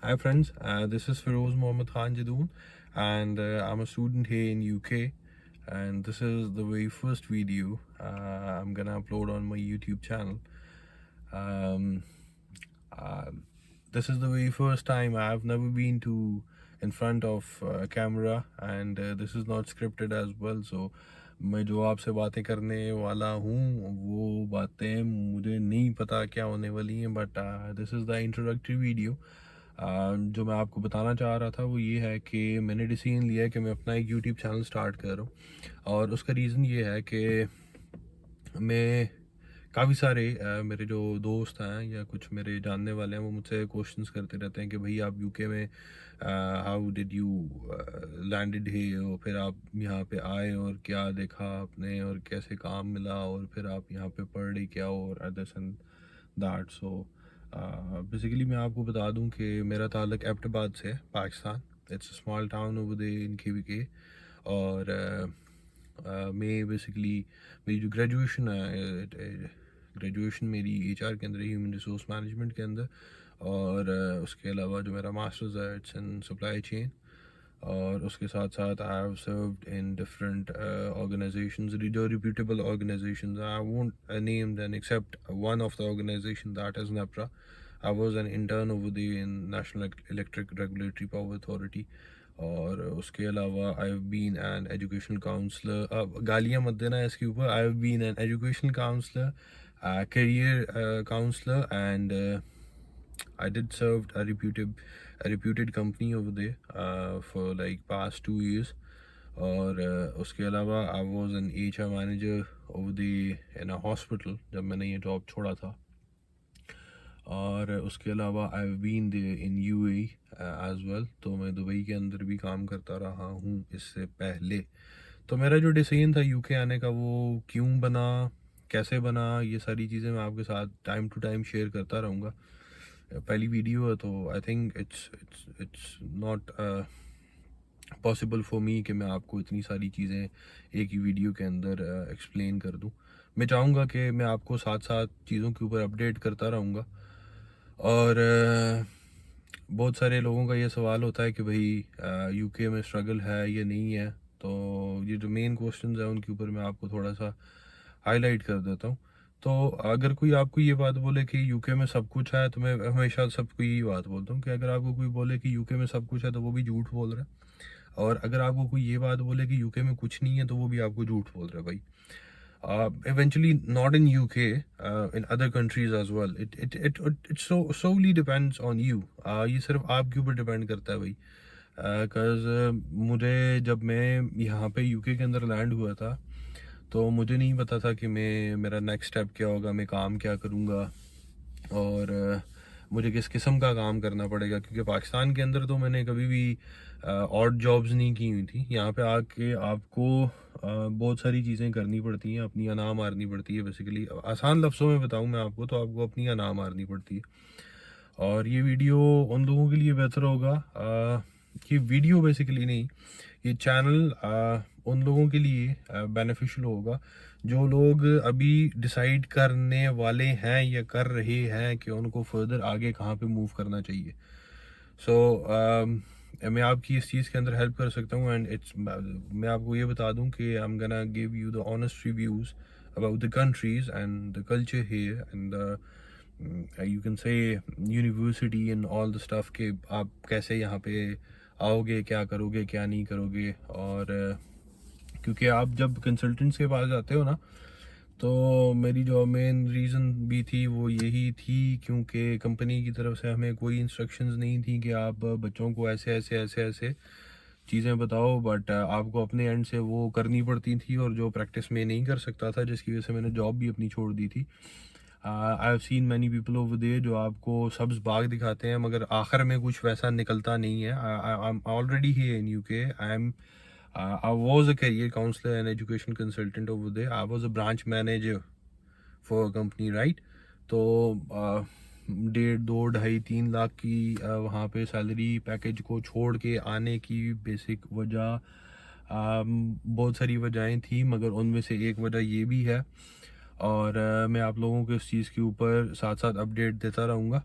Hi friends, this is Feroz Mohammed Khan Jadoon, and I'm a student here in UK, and this is the very first video I'm gonna upload on my YouTube channel. Um, uh, this is the very first time. I've never been to in front of a camera, and this is not scripted as well. So मैं जो आपसे बातें करने वाला हूँ वो बातें मुझे नहीं पता क्या होने वाली हैं, but this is the introductory video. जो मैं आपको बताना चाह रहा था वो ये है कि मैंने डिसीजन लिया है कि मैं अपना एक यूट्यूब चैनल स्टार्ट कर रहा हूँ, और उसका रीज़न ये है कि मैं काफ़ी सारे मेरे जो दोस्त हैं या कुछ मेरे जानने वाले हैं वो मुझसे क्वेश्चंस करते रहते हैं कि भाई आप यूके में हाउ डिड यू लैंडेड है, फिर आप यहाँ पे आए और क्या देखा आपने और कैसे काम मिला, और फिर आप यहाँ पे पढ़े क्या और others and that. So basically मैं आपको बता दूं कि मेरा ताल्लुक एबटाबाद से है, Pakistan. It's a small town over there in KVK. और मैं बेसिकली मेरी जो ग्रेजुएशन है, ग्रेजुएशन मेरी एचआर के अंदर, ह्यूमन रिसोर्स मैनेजमेंट के अंदर, और उसके अलावा जो मेरा मास्टर्स है इट्स इन सप्लाई चेन। और उसके साथ साथ I have served in different organisations, जो reputable organisations. I won't name them except one of the organisation that is NEPRA. I was an intern over there in National Electric Regulatory Power Authority. और उसके अलावा I have been an educational counsellor. अब गालियाँ मत देना इसके ऊपर। I have been an educational counsellor, career counselor, and I did served a reputed company over there for like past 2 years. और उसके अलावा I was an HR manager over there in a hospital जब मैंने ये job छोड़ा था। और उसके अलावा I have been there in UAE as well. तो मैं दुबई के अंदर भी काम करता रहा हूँ इससे पहले। तो मेरा जो डिसीजन था यूके आने का वो क्यों बना, कैसे बना, ये सारी चीज़ें मैं आपके साथ टाइम टू टाइम शेयर करता रहूँगा। पहली वीडियो है तो I think it's it's it's not possible for me कि मैं आपको इतनी सारी चीज़ें एक ही वीडियो के अंदर एक्सप्लेन कर दूं। मैं चाहूँगा कि मैं आपको साथ साथ चीज़ों के ऊपर अपडेट करता रहूँगा। और बहुत सारे लोगों का ये सवाल होता है कि भाई यूके में स्ट्रगल है या नहीं है। तो ये जो मेन क्वेश्चंस हैं उनके ऊपर मैं आपको थोड़ा सा हाईलाइट कर देता हूँ। तो अगर कोई आपको ये बात बोले कि यूके में सब कुछ है, तो मैं हमेशा सबको यही बात बोलता हूँ कि अगर आपको कोई बोले कि यूके में सब कुछ है तो वो भी झूठ बोल रहा है। और अगर आपको कोई ये बात बोले कि यूके में कुछ नहीं है तो वो भी आपको झूठ बोल रहा है भाई। Eventually not in UK, in other countries as well, it solely depends on you। ये सिर्फ आपके ऊपर डिपेंड करता है भाई। बिकॉज मुझे जब मैं यहाँ पे यूके के अंदर लैंड हुआ था तो मुझे नहीं पता था कि मैं मेरा नेक्स्ट स्टेप क्या होगा, मैं काम क्या करूँगा, और मुझे किस किस्म का काम करना पड़ेगा। क्योंकि पाकिस्तान के अंदर तो मैंने कभी भी ऑड जॉब्स नहीं की हुई थी। यहाँ पे आके आपको बहुत सारी चीज़ें करनी पड़ती हैं, अपनी अना मारनी पड़ती है। बेसिकली आसान लफ्ज़ों में बताऊँ मैं आपको तो आपको अपनी अना मारनी पड़ती है। और ये वीडियो उन लोगों के लिए बेहतर होगा, ये वीडियो बेसिकली नहीं, ये चैनल उन लोगों के लिए बेनिफिशियल होगा जो लोग अभी डिसाइड करने वाले हैं या कर रहे हैं कि उनको फर्दर आगे कहाँ पे मूव करना चाहिए। सो मैं आपकी इस चीज़ के अंदर हेल्प कर सकता हूँ। एंड इट्स मैं आपको ये बता दूँ कि आई am gonna give you the honest reviews about the countries and the culture here and you can say university and all the stuff के आप कैसे यहाँ पे आओगे, क्या करोगे, क्या नहीं करोगे। और क्योंकि आप जब कंसल्टेंट्स के पास जाते हो ना, तो मेरी जो मेन रीज़न भी थी वो यही थी, क्योंकि कंपनी की तरफ से हमें कोई इंस्ट्रक्शंस नहीं थी कि आप बच्चों को ऐसे ऐसे ऐसे ऐसे चीज़ें बताओ, बट आपको अपने एंड से वो करनी पड़ती थी, और जो प्रैक्टिस में नहीं कर सकता था, जिसकी वजह से मैंने जॉब भी अपनी छोड़ दी थी। I have seen many people over there जो आपको सब्ज बाग दिखाते हैं मगर आखिर में कुछ वैसा निकलता नहीं है। I am already here in UK. I was a career counselor and education consultant over there. I was a branch manager for a company, right? तो 1.5, 2, 2.5, 3 लाख की वहाँ पे सैलरी पैकेज को छोड़ के आने की बेसिक वजह, बहुत सारी वजहें थी मगर उनमें से एक वजह ये भी है। और मैं आप लोगों को इस चीज़ के ऊपर साथ साथ अपडेट देता रहूँगा।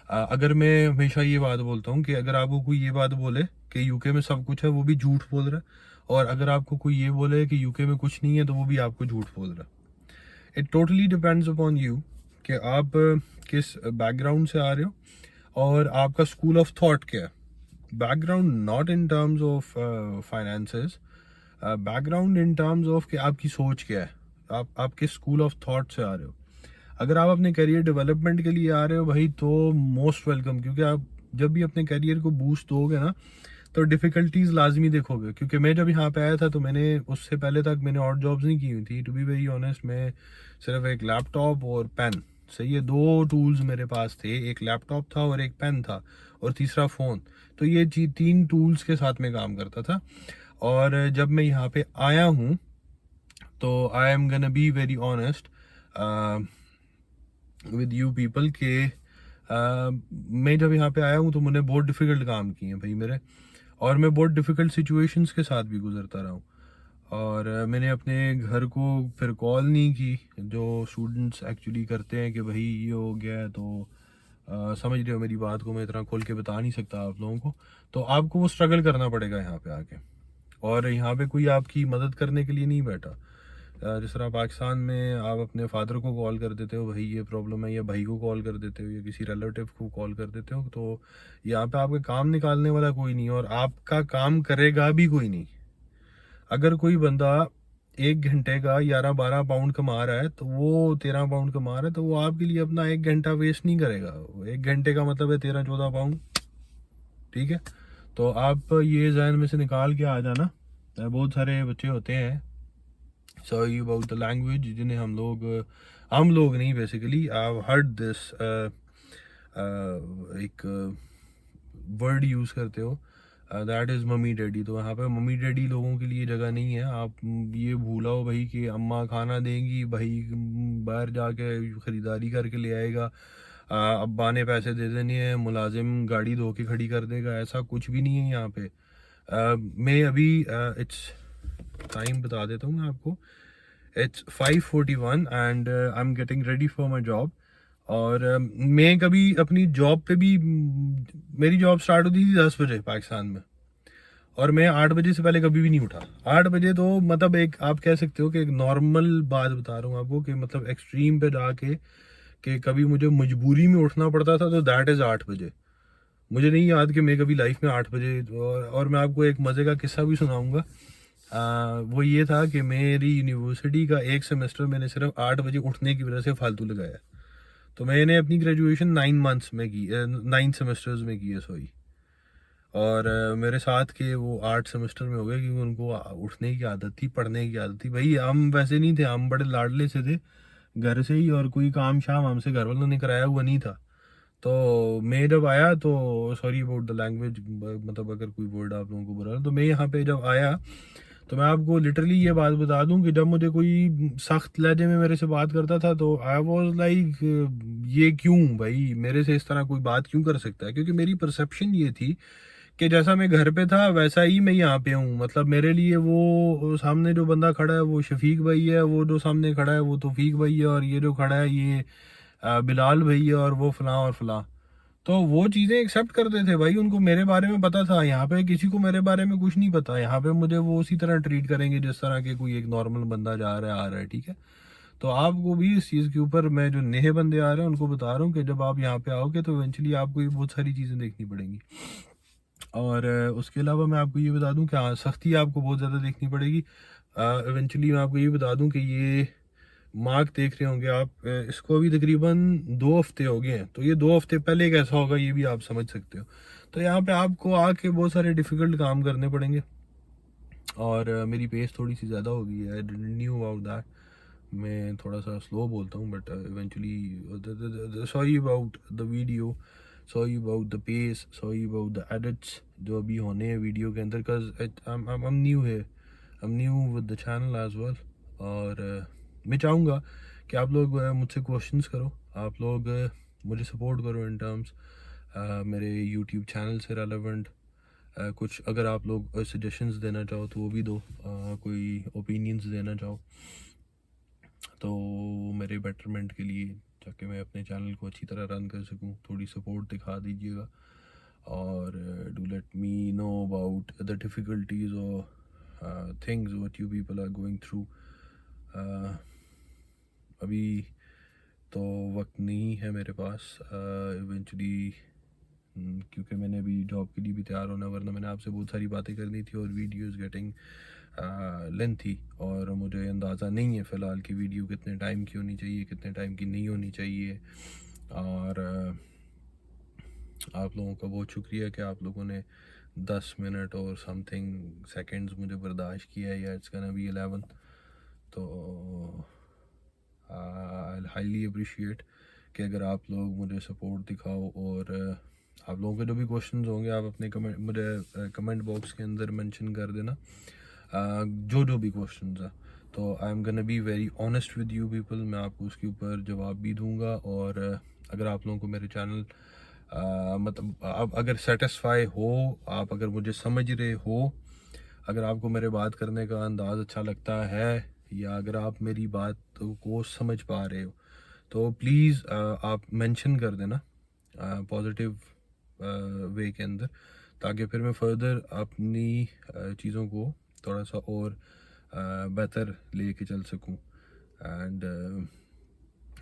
अगर मैं हमेशा ये बात बोलता हूँ कि अगर आपको कोई ये बात बोले कि यूके में सब कुछ है, वो भी झूठ बोल रहा है। और अगर आपको कोई ये बोले कि यूके में कुछ नहीं है, तो वो भी आपको झूठ बोल रहा है। It totally depends upon you कि आप किस बैकग्राउंड से आ रहे हो और आपका स्कूल ऑफ थॉट क्या है। Background not in terms of finances, background in terms of कि आपकी सोच क्या है, आप किस स्कूल ऑफ थॉट से आ रहे हो। अगर आप अपने करियर डेवलपमेंट के लिए आ रहे हो भाई, तो मोस्ट वेलकम, क्योंकि आप जब भी अपने करियर को बूस्ट दोगे ना, तो डिफ़िकल्टीज लाजमी देखोगे। क्योंकि मैं जब यहाँ पे आया था, तो मैंने उससे पहले तक मैंने और जॉब्स नहीं की हुई थी। टू बी वेरी ऑनेस्ट, मैं सिर्फ एक लैपटॉप और पेन, सही है, दो टूल्स मेरे पास थे। एक लैपटॉप था और एक पेन था, और तीसरा फ़ोन। तो ये तीन टूल्स के साथ में काम करता था। और जब मैं यहाँ पे आया हूँ, तो I am gonna be very honest with you people के मैं जब यहाँ पे आया हूँ, तो मैंने बहुत डिफ़िकल्ट काम किए हैं भाई मेरे। और मैं बहुत डिफ़िकल्ट सिचुएशंस के साथ भी गुजरता रहा हूँ। और मैंने अपने घर को फिर कॉल नहीं की, जो स्टूडेंट्स एक्चुअली करते हैं कि भाई ये हो गया है। तो समझ रहे हो मेरी बात को, मैं इतना खोल के बता नहीं सकता आप लोगों को। तो आपको वो स्ट्रगल करना पड़ेगा यहाँ पे आके। और यहाँ पे कोई आपकी मदद करने के लिए नहीं बैठा। जिस तरह पाकिस्तान में आप अपने फादर को कॉल कर देते हो, भाई ये प्रॉब्लम है, या भाई को कॉल कर देते हो, या किसी रिलेटिव को कॉल कर देते हो, तो यहाँ पे आपका काम निकालने वाला कोई नहीं, और आपका काम करेगा भी कोई नहीं। अगर कोई बंदा 1 घंटे का 11-12 पाउंड कमा रहा है, तो वो 13 पाउंड कमा रहा है, तो वो आपके लिए अपना 1 घंटा वेस्ट नहीं करेगा। 1 घंटे का मतलब है 13-14 पाउंड, ठीक है। तो आप ये जहन में से निकाल के आ जाना। बहुत सारे बच्चे होते हैं, सॉरी अबाउट द लैंग्वेज, जिन्हें हम लोग नहीं, बेसिकली आई हर्ड दिस, एक वर्ड यूज़ करते हो, दैट इज़ मम्मी डैडी। तो यहाँ पे मम्मी डैडी लोगों के लिए जगह नहीं है। आप ये भूलाओ भाई कि अम्मा खाना देंगी, भाई बाहर जाके ख़रीदारी करके ले आएगा, अब्बा ने पैसे दे देने हैं, मुलाजिम गाड़ी धो के खड़ी कर देगा। ऐसा कुछ भी नहीं है यहाँ पे। मैं अभी इट्स टाइम बता देता हूँ मैं आपको। It's 5:41 and I am getting ready for my job. और मैं कभी अपनी जॉब पे भी मेरी जॉब स्टार्ट होती थी 10 बजे पाकिस्तान में, और मैं 8 बजे से पहले कभी भी नहीं उठा। 8 बजे तो मतलब एक, आप कह सकते हो कि एक नॉर्मल बात बता रहा हूँ आपको, कि मतलब एक्सट्रीम पे जाके कि कभी मुझे मजबूरी में उठना पड़ता था, तो दैट इज़ 8 बजे। मुझे नहीं याद कि मैं कभी लाइफ में 8 बजे। और मैं आपको एक मज़े का किस्सा भी सुनाऊंगा। वो ये था कि मेरी यूनिवर्सिटी का एक सेमेस्टर मैंने सिर्फ 8 बजे उठने की वजह से फालतू लगाया। तो मैंने अपनी ग्रेजुएशन 9 मंथ्स में की, 9 सेमेस्टर्स में की है, सॉरी। और मेरे साथ के वो 8 सेमेस्टर में हो गए, क्योंकि उनको उठने की आदत थी, पढ़ने की आदत थी। भाई हम वैसे नहीं थे, हम बड़े लाडले से थे घर से ही, और कोई काम शाम हमसे घर वालों ने कराया हुआ नहीं था। तो मैं जब आया, तो सॉरी अबाउट द लैंग्वेज, मतलब अगर कोई वर्ड आप लोगों को बुरा लगे, तो मैं यहाँ पे जब आया, तो मैं आपको लिटरली ये बात बता दूं कि जब मुझे कोई सख्त लहजे में मेरे से बात करता था, तो आई वाज लाइक, ये क्यों भाई मेरे से इस तरह कोई बात क्यों कर सकता है। क्योंकि मेरी परसेप्शन ये थी कि जैसा मैं घर पे था वैसा ही मैं यहाँ पे हूँ। मतलब मेरे लिए वो सामने जो बंदा खड़ा है वो शफीक भाई है, वो जो सामने खड़ा है वो तौफीक भाई है, और ये जो खड़ा है ये बिलाल भाई है, और वो फलां और फलां। तो वो चीज़ें एक्सेप्ट करते थे भाई, उनको मेरे बारे में पता था। यहाँ पे किसी को मेरे बारे में कुछ नहीं पता। यहाँ पे मुझे वो उसी तरह ट्रीट करेंगे जिस तरह के कोई एक नॉर्मल बंदा जा रहा है, आ रहा है, ठीक है। तो आपको भी इस चीज़ के ऊपर, मैं जो नए बंदे आ रहे हैं उनको बता रहा हूँ कि जब आप यहाँ पे आओगे, तो इवेंचुअली आपको ये बहुत सारी चीज़ें देखनी पड़ेंगी। और उसके अलावा मैं आपको ये बता दूं कि हाँ, सख्ती आपको बहुत ज़्यादा देखनी पड़ेगी। इवेंचुअली मैं आपको ये बता दूं कि ये मार्क देख रहे होंगे आप, इसको अभी तकरीबन 2 हफ्ते हो गए हैं। तो ये 2 हफ्ते पहले कैसा होगा ये भी आप समझ सकते हो। तो यहाँ पे आपको आके बहुत सारे डिफ़िकल्ट काम करने पड़ेंगे। और मेरी पेस थोड़ी सी ज़्यादा हो गई है, I didn't knew about that. मैं थोड़ा सा स्लो बोलता हूँ, but eventually sorry about the video, sorry about the pace, sorry about the edits जो अभी होने हैं वीडियो के अंदर, बिकॉज आई एम न्यू है, I am new with the channel as well. और मैं चाहूँगा कि आप लोग मुझसे क्वेश्चंस करो, आप लोग मुझे सपोर्ट करो इन टर्म्स मेरे यूट्यूब चैनल से रेलेवेंट। कुछ अगर आप लोग सजेशंस देना चाहो तो वो भी दो, कोई ओपिनियंस देना चाहो तो मेरे बेटरमेंट के लिए ताकि मैं अपने चैनल को अच्छी तरह रन कर सकूं। थोड़ी सपोर्ट दिखा दीजिएगा और do let me know about the difficulties और things what you people are going through. अभी तो वक्त नहीं है मेरे पास इवेंचुअली, क्योंकि मैंने अभी जॉब के लिए भी तैयार होना, वरना मैंने आपसे बहुत सारी बातें करनी थी और वीडियोस गेटिंग लेंथी, और मुझे अंदाज़ा नहीं है फ़िलहाल कि वीडियो कितने टाइम की होनी चाहिए, कितने टाइम की नहीं होनी चाहिए। और आप लोगों का बहुत शुक्रिया कि आप लोगों ने 10 मिनट और समथिंग सेकंड्स मुझे बर्दाश्त किया है, या इट्स गोना बी 11। तो आई हाईली अप्रिशिएट कि अगर आप लोग मुझे सपोर्ट दिखाओ, और आप लोगों के जो भी क्वेश्चंस होंगे आप अपने कमेंट मुझे कमेंट बॉक्स के अंदर मेंशन कर देना, जो भी क्वेश्चंस हैं। तो आई am gonna be very honest with you people, मैं आपको उसके ऊपर जवाब भी दूंगा। और अगर आप लोगों को मेरे चैनल मतलब आप अगर सेटिस्फाई हो, आप अगर मुझे समझ रहे हो, अगर आपको मेरे बात करने का अंदाज़ अच्छा लगता है, या अगर आप मेरी बात को समझ पा रहे हो, तो प्लीज़ आप मेंशन कर देना पॉजिटिव वे के अंदर, ताकि फिर मैं फर्दर अपनी चीज़ों को थोड़ा सा और बेहतर लेके चल सकूं। एंड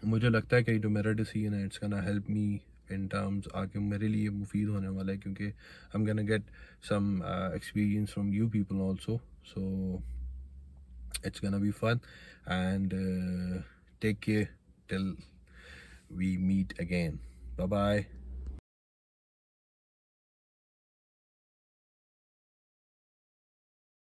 मुझे लगता है कि जो मेरा डिसीजन है it's gonna help me in terms, आगे मेरे लिए मुफीद होने वाला है, क्योंकि I am gonna get some experience from you people also. So it's gonna be fun, and take care till we meet again. Bye bye.